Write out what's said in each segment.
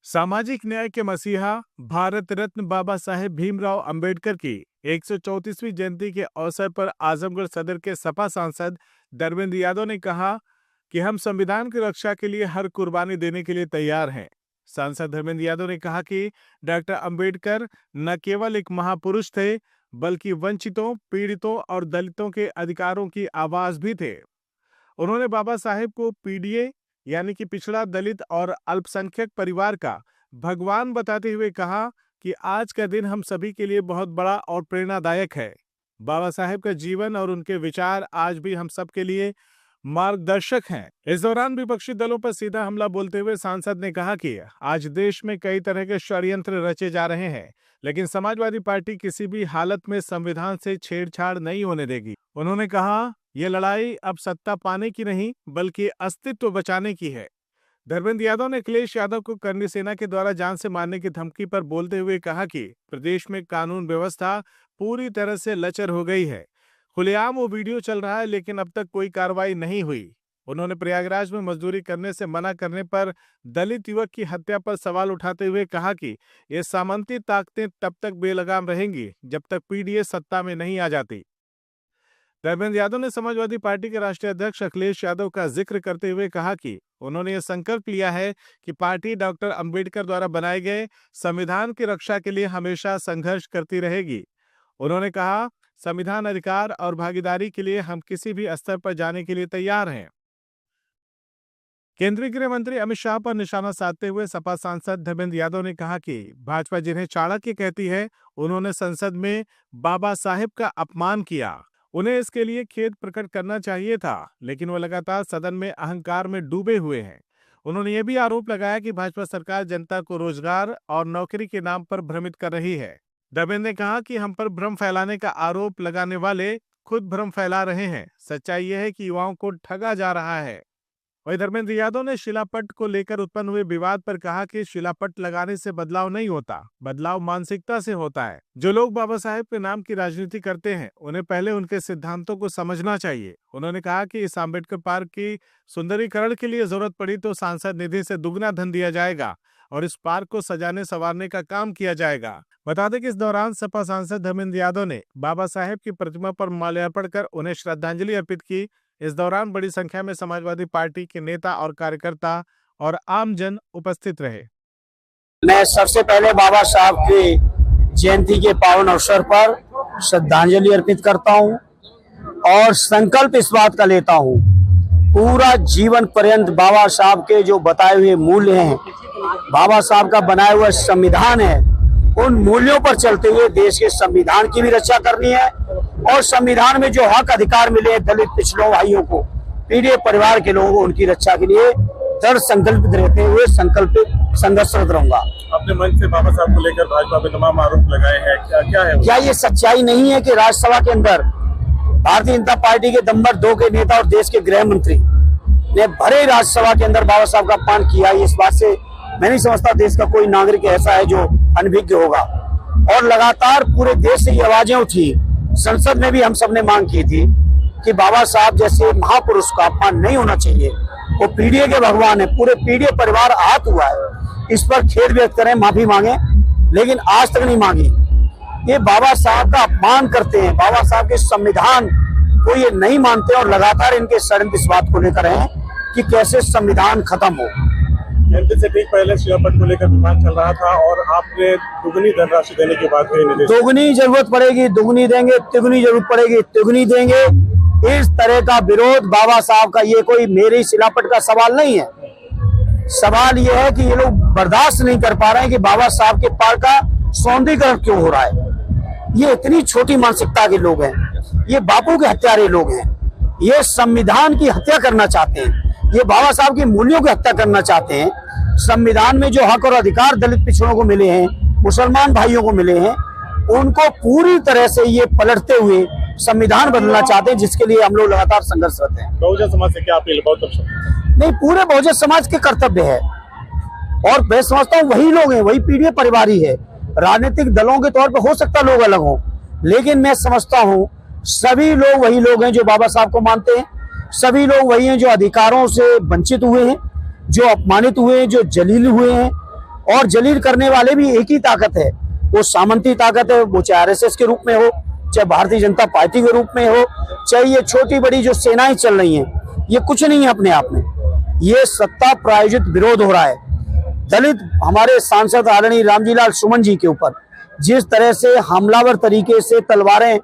सामाजिक न्याय के मसीहा भारत रत्न बाबा साहेब भीमराव अंबेडकर की 134वीं जयंती के अवसर पर आजमगढ़ सदर के सपा सांसद धर्मेंद्र यादव ने कहा कि हम संविधान की रक्षा के लिए हर कुर्बानी देने के लिए तैयार हैं। सांसद धर्मेंद्र यादव ने कहा कि डॉक्टर अंबेडकर न केवल एक महापुरुष थे, बल्कि वंचितों, पीड़ितों और दलितों के अधिकारों की आवाज भी थे। उन्होंने बाबा साहेब को पीडीए यानी कि पिछड़ा, दलित और अल्पसंख्यक परिवार का भगवान बताते हुए कहा कि आज का दिन हम सभी के लिए बहुत बड़ा और प्रेरणादायक है। बाबा साहेब का जीवन और उनके विचार आज भी हम सब के लिए मार्गदर्शक हैं। इस दौरान विपक्षी दलों पर सीधा हमला बोलते हुए सांसद ने कहा कि आज देश में कई तरह के षड्यंत्र रचे जा रहे हैं, लेकिन समाजवादी पार्टी किसी भी हालत में संविधान से छेड़छाड़ नहीं होने देगी। उन्होंने कहा, ये लड़ाई अब सत्ता पाने की नहीं, बल्कि अस्तित्व बचाने की है। धर्मेंद्र यादव ने अखिलेश यादव को करनी सेना के द्वारा जान से मारने की धमकी पर बोलते हुए कहा कि प्रदेश में कानून व्यवस्था पूरी तरह से लचर हो गई है। खुलेआम वो वीडियो चल रहा है, लेकिन अब तक कोई कार्रवाई नहीं हुई। उन्होंने प्रयागराज में मजदूरी करने से मना करने पर दलित युवक की हत्या पर सवाल उठाते हुए कहा कि ये सामंती ताकतें तब तक बेलगाम रहेंगी जब तक पीडीए सत्ता में नहीं आ जाती। धर्मेंद्र यादव ने समाजवादी पार्टी के राष्ट्रीय अध्यक्ष अखिलेश यादव का जिक्र करते हुए कहा कि उन्होंने यह संकल्प लिया है कि पार्टी डॉक्टर अंबेडकर द्वारा बनाए गए संविधान की रक्षा के लिए हमेशा संघर्ष करती रहेगी। उन्होंने कहा, संविधान अधिकार और भागीदारी के लिए हम किसी भी स्तर पर जाने के लिए तैयार हैं। केंद्रीय गृह मंत्री अमित शाह पर निशाना साधते हुए सपा सांसद धर्मेंद्र यादव ने कहा कि भाजपा जिन्हें चाणक्य कहती है, उन्होंने संसद में बाबा साहेब का अपमान किया। उन्हें इसके लिए खेद प्रकट करना चाहिए था, लेकिन वो लगातार सदन में अहंकार में डूबे हुए हैं। उन्होंने ये भी आरोप लगाया कि भाजपा सरकार जनता को रोजगार और नौकरी के नाम पर भ्रमित कर रही है। धर्मेंद्र ने कहा कि हम पर भ्रम फैलाने का आरोप लगाने वाले खुद भ्रम फैला रहे हैं। सच्चाई यह है कि युवाओं को ठगा जा रहा है। वहीं धर्मेंद्र यादव ने शिलापट को लेकर उत्पन्न हुए विवाद पर कहा कि शिलापट लगाने से बदलाव नहीं होता, बदलाव मानसिकता से होता है। जो लोग बाबा साहेब के नाम की राजनीति करते हैं, उन्हें पहले उनके सिद्धांतों को समझना चाहिए। उन्होंने कहा कि इस अम्बेडकर पार्क की सुंदरीकरण के लिए जरूरत पड़ी तो सांसद निधि से दुगना धन दिया जाएगा और इस पार्क को सजाने संवारने का काम किया जाएगा। बता दें कि इस दौरान सपा सांसद धर्मेंद्र यादव ने बाबा साहेब की प्रतिमा पर माल्यार्पण कर उन्हें श्रद्धांजलि अर्पित की। इस दौरान बड़ी संख्या में समाजवादी पार्टी के नेता और कार्यकर्ता और आमजन उपस्थित रहे। मैं सबसे पहले बाबा साहब की जयंती के पावन अवसर पर श्रद्धांजलि अर्पित करता हूं और संकल्प इस बात का लेता हूं, पूरा जीवन पर्यंत बाबा साहब के जो बताए हुए मूल्य हैं, बाबा साहब का बनाया हुआ संविधान है, उन मूल्यों पर चलते हुए देश के संविधान की भी रक्षा करनी है और संविधान में जो हक अधिकार मिले दलित पिछड़ों भाइयों को, पीड़ित परिवार के लोगों को, उनकी रक्षा के लिए दृढ़ संकल्पित रहते हुए संघर्षरत रहूंगा। अपने मन से बाबा साहब को लेकर भाजपा पे तमाम आरोप लगाए हैं, क्या है? क्या ये सच्चाई नहीं है कि राज्यसभा के अंदर भारतीय जनता पार्टी के नंबर 2 के नेता और देश के गृह मंत्री ने भरे राज्यसभा के अंदर बाबा साहब का अपमान किया? इस बात से मैं नहीं समझता देश का कोई नागरिक ऐसा है जो अनभिज्ञ होगा। और लगातार पूरे देश से ये आवाजें उठी, संसद में भी हम सब ने मांग की थी कि बाबा साहब जैसे महापुरुष का अपमान नहीं होना चाहिए। वो पीडीए के भगवान है, पूरे पीडीए परिवार आहत हुआ है, इस पर खेद व्यक्त करें, माफी मांगे, लेकिन आज तक नहीं मांगी। ये बाबा साहब का अपमान करते हैं, बाबा साहब के संविधान को ये नहीं मानते और लगातार इनके षड्यंत्र इस बात को लेकर हैं कि कैसे संविधान खत्म हो। जयंती से ठीक पहले शिलापट को लेकर विवाद चल रहा था और आपने दुगनी धनराशि देने की बात कही। दोगुनी जरूरत पड़ेगी दुगुनी देंगे, तिगुनी जरूरत पड़ेगी तिगुनी देंगे। इस तरह का विरोध बाबा साहब का, ये कोई मेरी शिलापट का सवाल नहीं है। सवाल ये है कि ये लोग बर्दाश्त नहीं कर पा रहे हैं कि बाबा साहब के पार्क का सौंदर्यीकरण क्यों हो रहा है। ये इतनी छोटी मानसिकता के लोग हैं, ये बापू के हत्यारे लोग हैं, ये संविधान की हत्या करना चाहते हैं, ये बाबा साहब के मूल्यों की हत्या करना चाहते हैं। संविधान में जो हक और अधिकार दलित पिछड़ों को मिले हैं, मुसलमान भाइयों को मिले हैं, उनको पूरी तरह से ये पलटते हुए संविधान बदलना चाहते हैं, जिसके लिए हम लोग लगातार संघर्षरत हैं। बहुजन समाज से क्या अपील? नहीं, पूरे बहुजन समाज के कर्तव्य है और मैं समझता हूँ वही लोग हैं, वही पीढ़ी परिवारी है। राजनीतिक दलों के तौर पर हो सकता लोग अलग हों, लेकिन मैं समझता हूँ सभी लोग वही लोग हैं जो बाबा साहब को मानते हैं। सभी लोग वही हैं जो अधिकारों से वंचित हुए हैं, जो अपमानित हुए हैं, जो जलील हुए हैं और जलील करने वाले भी एक ही ताकत है, वो सामंती ताकत है, वो चाहे आरएसएस के रूप में हो, चाहे भारतीय जनता पार्टी के रूप में हो, चाहे ये छोटी बड़ी जो सेनाएं चल रही हैं, ये कुछ नहीं है अपने आप में, ये सत्ता प्रायोजित विरोध हो रहा है। दलित हमारे सांसद आदरणीय रामजी लाल सुमन जी के ऊपर जिस तरह से हमलावर तरीके से तलवारें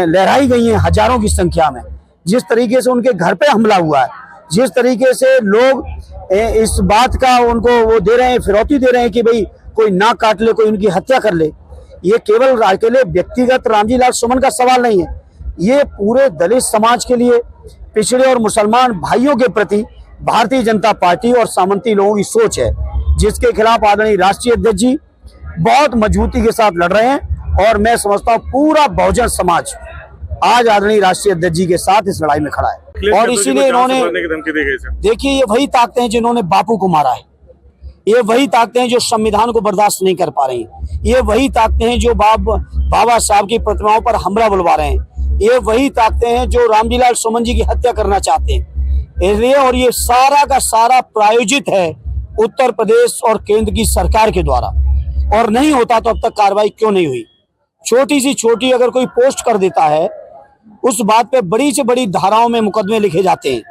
लहराई गई हैं हजारों की संख्या में, जिस तरीके से उनके घर पे हमला हुआ है, जिस तरीके से लोग इस बात का उनको वो दे रहे हैं, फिरौती दे रहे हैं कि भाई कोई नाक काट ले, कोई उनकी हत्या कर ले, ये केवल अकेले व्यक्तिगत रामजी लाल सुमन का सवाल नहीं है, ये पूरे दलित समाज के लिए, पिछड़े और मुसलमान भाइयों के प्रति भारतीय जनता पार्टी और सामंती लोगों की सोच है, जिसके खिलाफ आदरणीय राष्ट्रीय अध्यक्ष जी बहुत मजबूती के साथ लड़ रहे हैं। और मैं समझता हूँ पूरा बहुजन समाज आज आदरणीय राष्ट्रीय अध्यक्ष जी के साथ इस लड़ाई में खड़ा है। और इसीलिए इन्होंने, देखिए, ये वही ताकतें हैं जिन्होंने बापू को मारा है, ये वही ताकतें हैं जो संविधान को बर्दाश्त नहीं कर पा रही हैं, ये वही ताकतें हैं जो बाबा साहब की प्रतिमाओं पर हमला बुलवा रहे हैं, ये वही ताकतें हैं जो रामजी लाल सुमन जी की हत्या करना चाहते हैं। इसलिए और ये सारा का सारा प्रायोजित है उत्तर प्रदेश और केंद्र की सरकार के द्वारा, और नहीं होता तो अब तक कार्रवाई क्यों नहीं हुई? छोटी सी छोटी अगर कोई पोस्ट कर देता है, उस बात पे बड़ी से बड़ी धाराओं में मुकदमे लिखे जाते हैं।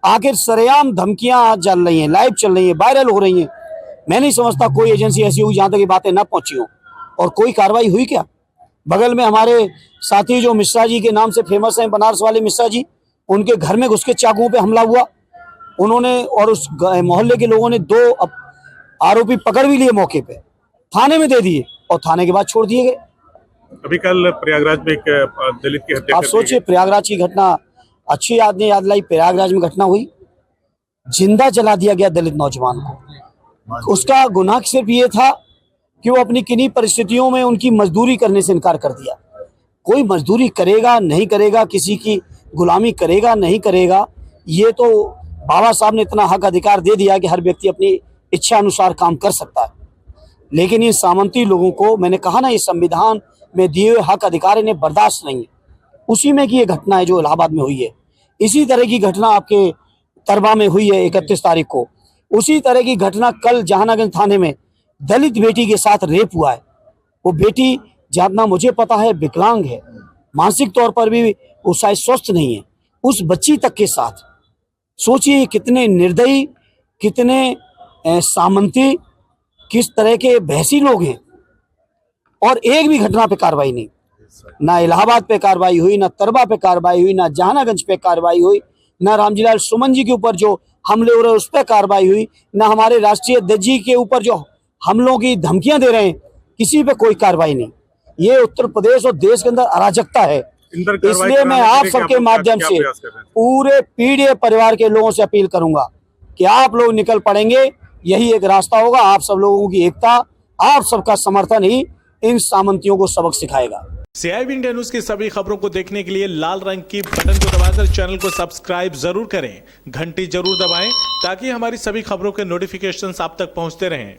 आखिर सरेआम धमकियां आज चल रही हैं, लाइव चल रही हैं, वायरल हो रही हैं। मैं नहीं समझता कोई एजेंसी ऐसी होगी जहां तक ये बातें ना पहुंची हो, और कोई कार्रवाई हुई क्या? बगल में हमारे साथी जो मिश्रा जी के नाम से फेमस हैं, बनारस वाले मिश्रा जी, उनके घर में घुस के चाकुओं पे हमला हुआ, उन्होंने और उस मोहल्ले के लोगों ने 2 आरोपी पकड़ भी लिए, मौके पे थाने में दे दिए और थाने के बाद छोड़ दिए गए। अभी कल प्रयागराज में एक दलित की हत्या, आप सोचिए, प्रयागराज की घटना अच्छी याद लाई। प्रयागराज में घटना हुई, जिंदा जला दिया गया दलित नौजवान को। उसका गुनाह सिर्फ ये था कि वो अपनी किन्हीं परिस्थितियों में उनकी मजदूरी करने से इनकार कर दिया। कोई मजदूरी करेगा नहीं करेगा, किसी की गुलामी करेगा नहीं करेगा, ये तो बाबा साहब ने इतना हक अधिकार दे दिया कि हर व्यक्ति अपनी इच्छा अनुसार काम कर सकता है। लेकिन ये सामंती लोगों को, मैंने कहा ना, ये संविधान में दिए हुए हक अधिकार इन्हें बर्दाश्त नहीं है। उसी में की ये घटना है जो इलाहाबाद में हुई है। इसी तरह की घटना आपके तरबा में हुई है 31 तारीख को। उसी तरह की घटना कल जहानागंज थाने में दलित बेटी के साथ रेप हुआ है। वो बेटी जितना मुझे पता है विकलांग है, मानसिक तौर पर भी वो शायद स्वस्थ नहीं है। उस बच्ची तक के साथ सोचिए कितने निर्दयी, कितने सामंती, किस तरह के बहसी लोग हैं। और एक भी घटना पे कार्रवाई नहीं, ना इलाहाबाद पे कार्रवाई हुई, ना तरबा पे कार्रवाई हुई, ना जहानागंज पे कार्रवाई हुई, ना रामजी लाल सुमन जी के ऊपर जो हमले हो रहे हैं उस पर कार्रवाई हुई, ना हमारे राष्ट्रीय अध्यक्ष जी के ऊपर जो हमलों की धमकियां दे रहे हैं, किसी पे कोई कार्रवाई नहीं। ये उत्तर प्रदेश और देश के अंदर अराजकता है। इसलिए मैं आप सबके माध्यम से पूरे पीड़ित परिवार के लोगों से अपील करूंगा कि आप लोग निकल पड़ेंगे, यही एक रास्ता होगा। आप सब लोगों की एकता, आप सबका समर्थन ही इन सामंतियों को सबक सिखाएगा। CIB इंडिया न्यूज की सभी खबरों को देखने के लिए लाल रंग की बटन को दबाकर चैनल को सब्सक्राइब जरूर करें, घंटी जरूर दबाएं ताकि हमारी सभी खबरों के नोटिफिकेशंस आप तक पहुंचते रहें।